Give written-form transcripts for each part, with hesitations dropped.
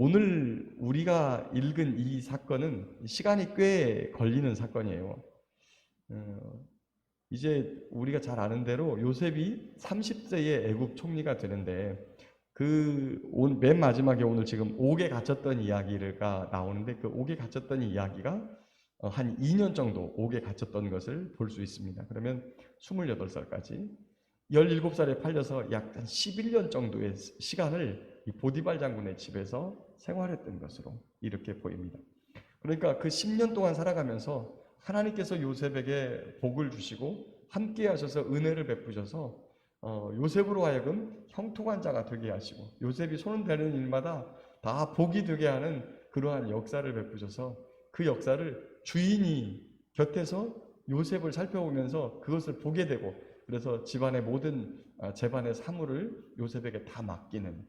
오늘 우리가 읽은 이 사건은 시간이 꽤 걸리는 사건이에요. 이제 우리가 잘 아는 대로 요셉이 30세의 애굽 총리가 되는데 맨 마지막에 오늘 지금 옥에 갇혔던 이야기가 나오는데 그 옥에 갇혔던 이야기가 한 2년 정도 옥에 갇혔던 것을 볼 수 있습니다. 그러면 28살까지 17살에 팔려서 약 한 11년 정도의 시간을 이 보디발 장군의 집에서 생활했던 것으로 이렇게 보입니다. 그러니까 그 10년 동안 살아가면서 하나님께서 요셉에게 복을 주시고 함께 하셔서 은혜를 베푸셔서 요셉으로 하여금 형통한 자가 되게 하시고 요셉이 손을 대는 일마다 다 복이 되게 하는 그러한 역사를 베푸셔서 그 역사를 주인이 곁에서 요셉을 살펴보면서 그것을 보게 되고 그래서 집안의 모든 재반의 사물을 요셉에게 다 맡기는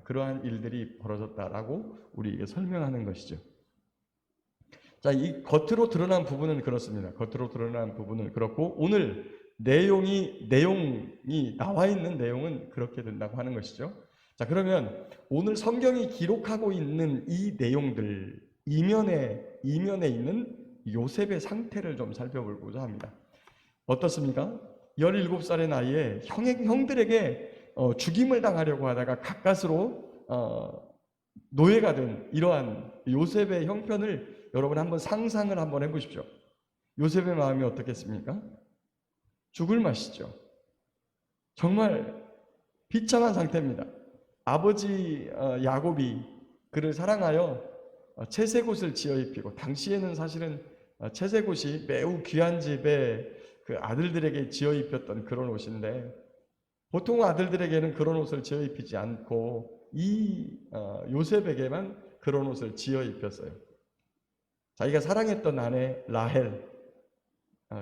그러한 일들이 벌어졌다라고 우리에게 설명하는 것이죠. 자, 이 겉으로 드러난 부분은 그렇습니다. 겉으로 드러난 부분은 그렇고 오늘 내용이 나와 있는 내용은 그렇게 된다고 하는 것이죠. 자, 그러면 오늘 성경이 기록하고 있는 이 내용들 이면에 있는 요셉의 상태를 좀 살펴보고자 합니다. 어떻습니까? 17살의 나이에 형들에게 죽임을 당하려고 하다가 가까스로 노예가 된 이러한 요셉의 형편을 여러분 한번 상상을 한번 해보십시오. 요셉의 마음이 어떻겠습니까? 죽을 맛이죠. 정말 비참한 상태입니다. 아버지 야곱이 그를 사랑하여 채색옷을 지어 입히고 당시에는 사실은 채색옷이 매우 귀한 집에 그 아들들에게 지어 입혔던 그런 옷인데 보통 아들들에게는 그런 옷을 지어 입히지 않고 이 요셉에게만 그런 옷을 지어 입혔어요. 자기가 사랑했던 아내 라헬,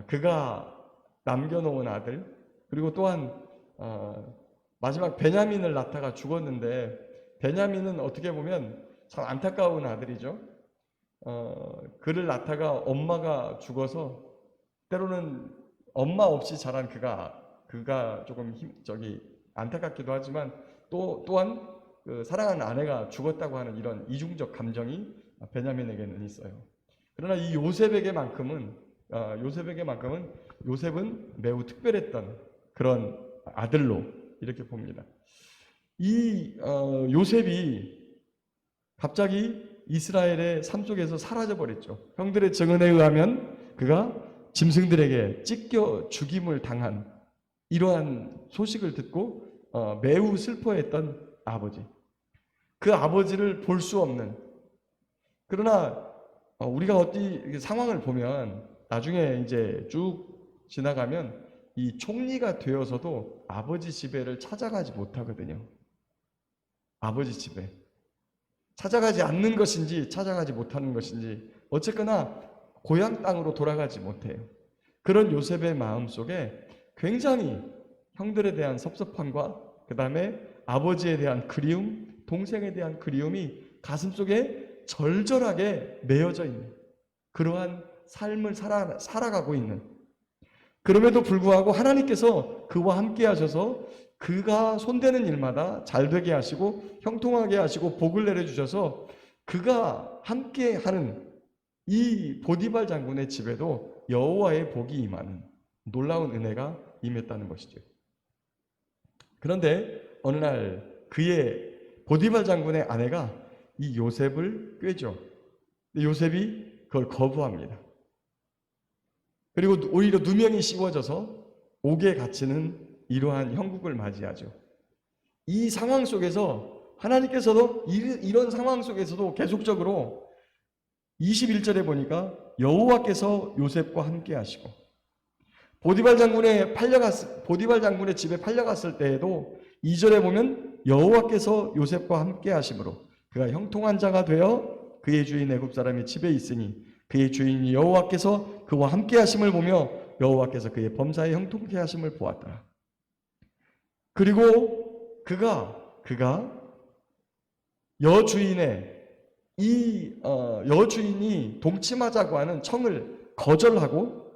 그가 남겨놓은 아들, 그리고 또한 마지막 베냐민을 낳다가 죽었는데 베냐민은 어떻게 보면 참 안타까운 아들이죠. 그를 낳다가 엄마가 죽어서 때로는 엄마 없이 자란 그가 조금 안타깝기도 하지만 또한 그 사랑하는 아내가 죽었다고 하는 이런 이중적 감정이 베냐민에게는 있어요. 그러나 이 요셉에게만큼은 요셉은 매우 특별했던 그런 아들로 이렇게 봅니다. 이 요셉이 갑자기 이스라엘의 삶 속에서 사라져 버렸죠. 형들의 증언에 의하면 그가 짐승들에게 찢겨 죽임을 당한 이러한 소식을 듣고 매우 슬퍼했던 아버지. 그 아버지를 볼 수 없는, 그러나 우리가 어디 상황을 보면 나중에 이제 쭉 지나가면 이 총리가 되어서도 아버지 집에를 찾아가지 못하거든요. 아버지 집에 찾아가지 않는 것인지 찾아가지 못하는 것인지 어쨌거나 고향 땅으로 돌아가지 못해요. 그런 요셉의 마음속에 굉장히 형들에 대한 섭섭함과 그 다음에 아버지에 대한 그리움, 동생에 대한 그리움이 가슴속에 절절하게 매여져 있는 그러한 삶을 살아가고 있는, 그럼에도 불구하고 하나님께서 그와 함께 하셔서 그가 손대는 일마다 잘되게 하시고 형통하게 하시고 복을 내려주셔서 그가 함께하는 이 보디발 장군의 집에도 여호와의 복이 임하는 놀라운 은혜가 임했다는 것이죠. 그런데 어느 날 그의 보디발 장군의 아내가 이 요셉을 꾀죠. 요셉이 그걸 거부합니다. 그리고 오히려 누명이 씌워져서 옥에 갇히는 이러한 형국을 맞이하죠. 이 상황 속에서 하나님께서도 이런 상황 속에서도 계속적으로 21절에 보니까 여호와께서 요셉과 함께 하시고 보디발 장군의 집에 팔려갔을 때에도 2절에 보면 여호와께서 요셉과 함께 하심으로 그가 형통한 자가 되어 그의 주인 애굽 사람의 집에 있으니 그의 주인 여호와께서 그와 함께 하심을 보며 여호와께서 그의 범사에 형통케 하심을 보았더라. 그리고 그가 여주인이 동침하자고 하는 청을 거절하고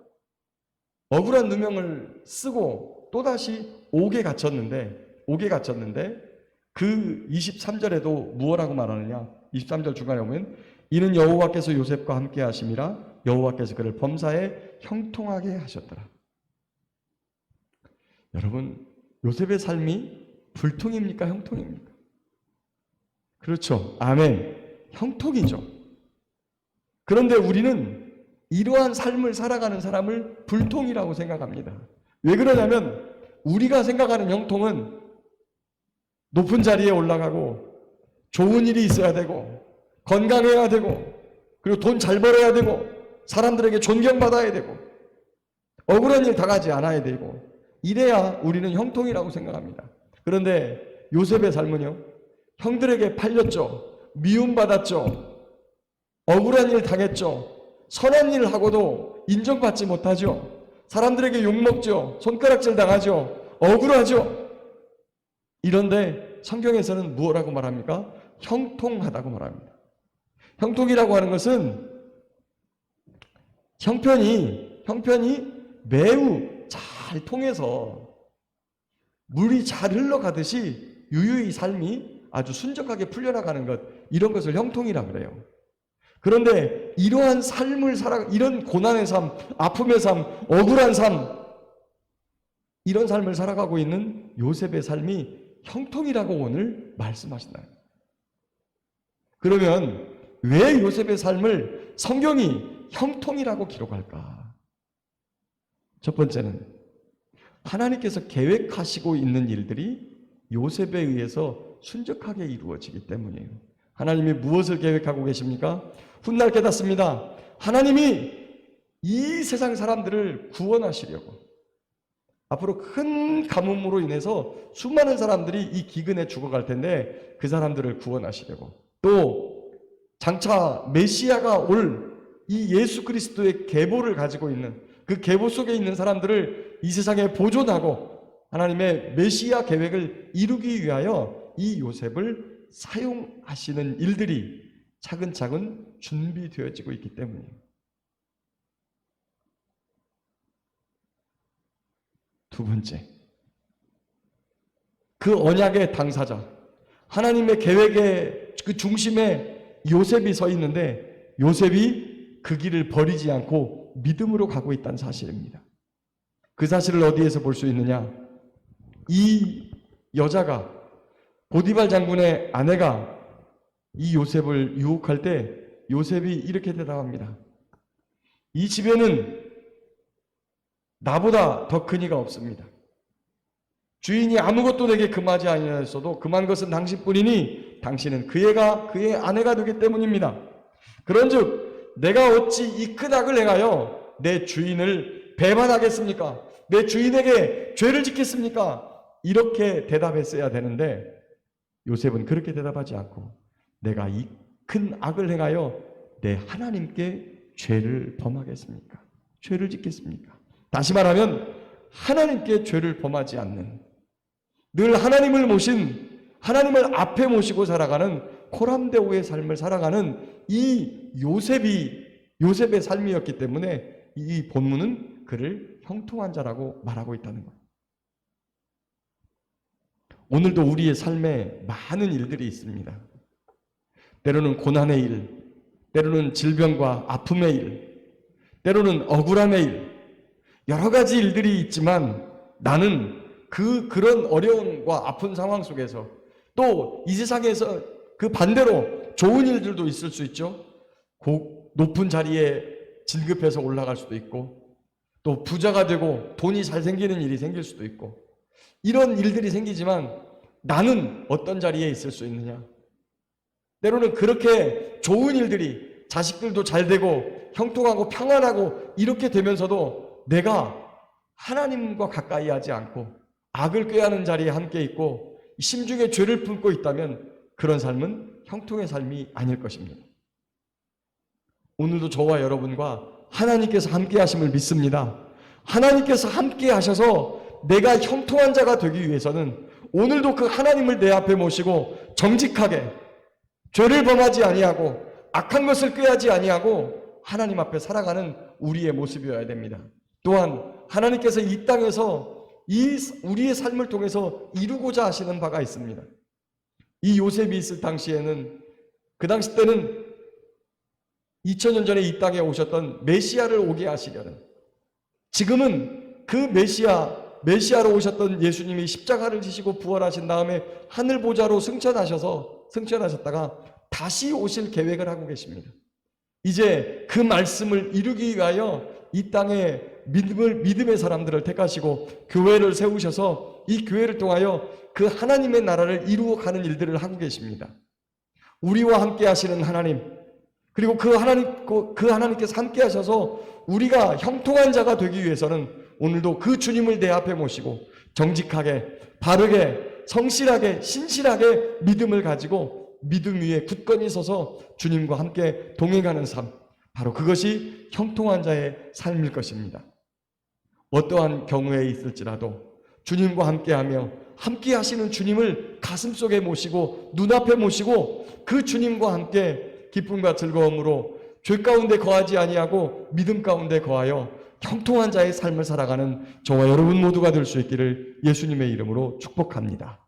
억울한 누명을 쓰고 또다시 옥에 갇혔는데 그 23절에도 무엇라고 말하느냐? 23절 중간에 보면 이는 여호와께서 요셉과 함께 하심이라 여호와께서 그를 범사에 형통하게 하셨더라. 여러분, 요셉의 삶이 불통입니까? 형통입니까? 그렇죠. 아멘. 형통이죠. 그런데 우리는 이러한 삶을 살아가는 사람을 불통이라고 생각합니다. 왜 그러냐면 우리가 생각하는 형통은 높은 자리에 올라가고 좋은 일이 있어야 되고 건강해야 되고 그리고 돈 잘 벌어야 되고 사람들에게 존경받아야 되고 억울한 일 당하지 않아야 되고 이래야 우리는 형통이라고 생각합니다. 그런데 요셉의 삶은요, 형들에게 팔렸죠. 미움받았죠. 억울한 일 당했죠. 선한 일 하고도 인정받지 못하죠. 사람들에게 욕먹죠. 손가락질 당하죠. 억울하죠. 이런데 성경에서는 무엇라고 말합니까? 형통하다고 말합니다. 형통이라고 하는 것은 형편이 매우 잘 통해서 물이 잘 흘러가듯이 유유히 삶이 아주 순적하게 풀려나가는 것, 이런 것을 형통이라 그래요. 그런데 이러한 삶을 이런 고난의 삶, 아픔의 삶, 억울한 삶, 이런 삶을 살아가고 있는 요셉의 삶이 형통이라고 오늘 말씀하신다. 그러면 왜 요셉의 삶을 성경이 형통이라고 기록할까? 첫 번째는 하나님께서 계획하시고 있는 일들이 요셉에 의해서 순적하게 이루어지기 때문이에요. 하나님이 무엇을 계획하고 계십니까? 훗날 깨닫습니다. 하나님이 이 세상 사람들을 구원하시려고, 앞으로 큰 가뭄으로 인해서 수많은 사람들이 이 기근에 죽어갈 텐데 그 사람들을 구원하시려고, 또 장차 메시아가 올 이 예수 그리스도의 계보를 가지고 있는 그 계보 속에 있는 사람들을 이 세상에 보존하고 하나님의 메시아 계획을 이루기 위하여 이 요셉을 사용하시는 일들이 차근차근 준비되어지고 있기 때문이에요. 두 번째, 그 언약의 당사자, 하나님의 계획의 그 중심에 요셉이 서 있는데 요셉이 그 길을 버리지 않고 믿음으로 가고 있다는 사실입니다. 그 사실을 어디에서 볼 수 있느냐? 이 여자가, 보디발 장군의 아내가 이 요셉을 유혹할 때 요셉이 이렇게 대답합니다. 이 집에는 나보다 더 큰 이가 없습니다. 주인이 아무것도 내게 금하지 아니하였어도 금한 것은 당신뿐이니 당신은 그의 아내가 되기 때문입니다. 그런즉 내가 어찌 이 큰 악을 행하여 내 주인을 배반하겠습니까? 내 주인에게 죄를 짓겠습니까? 이렇게 대답했어야 되는데 요셉은 그렇게 대답하지 않고 내가 이 큰 악을 행하여 내 하나님께 죄를 범하겠습니까? 죄를 짓겠습니까? 다시 말하면 하나님께 죄를 범하지 않는, 늘 하나님을 하나님을 앞에 모시고 살아가는 코람데오의 삶을 살아가는 이 요셉의 삶이었기 때문에 이 본문은 그를 형통한 자라고 말하고 있다는 것. 오늘도 우리의 삶에 많은 일들이 있습니다. 때로는 고난의 일, 때로는 질병과 아픔의 일, 때로는 억울함의 일, 여러 가지 일들이 있지만 나는 그런 어려움과 아픈 상황 속에서 또 이 세상에서 그 반대로 좋은 일들도 있을 수 있죠. 높은 자리에 진급해서 올라갈 수도 있고 또 부자가 되고 돈이 잘 생기는 일이 생길 수도 있고 이런 일들이 생기지만 나는 어떤 자리에 있을 수 있느냐? 때로는 그렇게 좋은 일들이 자식들도 잘 되고 형통하고 평안하고 이렇게 되면서도 내가 하나님과 가까이 하지 않고 악을 꾀하는 자리에 함께 있고 심중에 죄를 품고 있다면 그런 삶은 형통의 삶이 아닐 것입니다. 오늘도 저와 여러분과 하나님께서 함께 하심을 믿습니다. 하나님께서 함께 하셔서 내가 형통한 자가 되기 위해서는 오늘도 그 하나님을 내 앞에 모시고 정직하게 죄를 범하지 아니하고 악한 것을 꾀하지 아니하고 하나님 앞에 살아가는 우리의 모습이어야 됩니다. 또한 하나님께서 이 땅에서 우리의 삶을 통해서 이루고자 하시는 바가 있습니다. 이 요셉이 있을 당시에는 그 당시 때는 2000년 전에 이 땅에 오셨던 메시아를 오게 하시려는, 지금은 그 메시아로 오셨던 예수님이 십자가를 지시고 부활하신 다음에 하늘 보좌로 승천하셨다가 다시 오실 계획을 하고 계십니다. 이제 그 말씀을 이루기 위하여 이 땅에 믿음의 사람들을 택하시고 교회를 세우셔서 이 교회를 통하여 그 하나님의 나라를 이루어 가는 일들을 하고 계십니다. 우리와 함께 하시는 하나님, 그리고 그 하나님께서 함께 하셔서 우리가 형통한 자가 되기 위해서는 오늘도 그 주님을 내 앞에 모시고 정직하게, 바르게, 성실하게, 신실하게 믿음을 가지고 믿음 위에 굳건히 서서 주님과 함께 동행하는 삶, 바로 그것이 형통한 자의 삶일 것입니다. 어떠한 경우에 있을지라도 주님과 함께하며 함께 하시는 주님을 가슴속에 모시고 눈앞에 모시고 그 주님과 함께 기쁨과 즐거움으로 죄 가운데 거하지 아니하고 믿음 가운데 거하여 형통한 자의 삶을 살아가는 저와 여러분 모두가 될 수 있기를 예수님의 이름으로 축복합니다.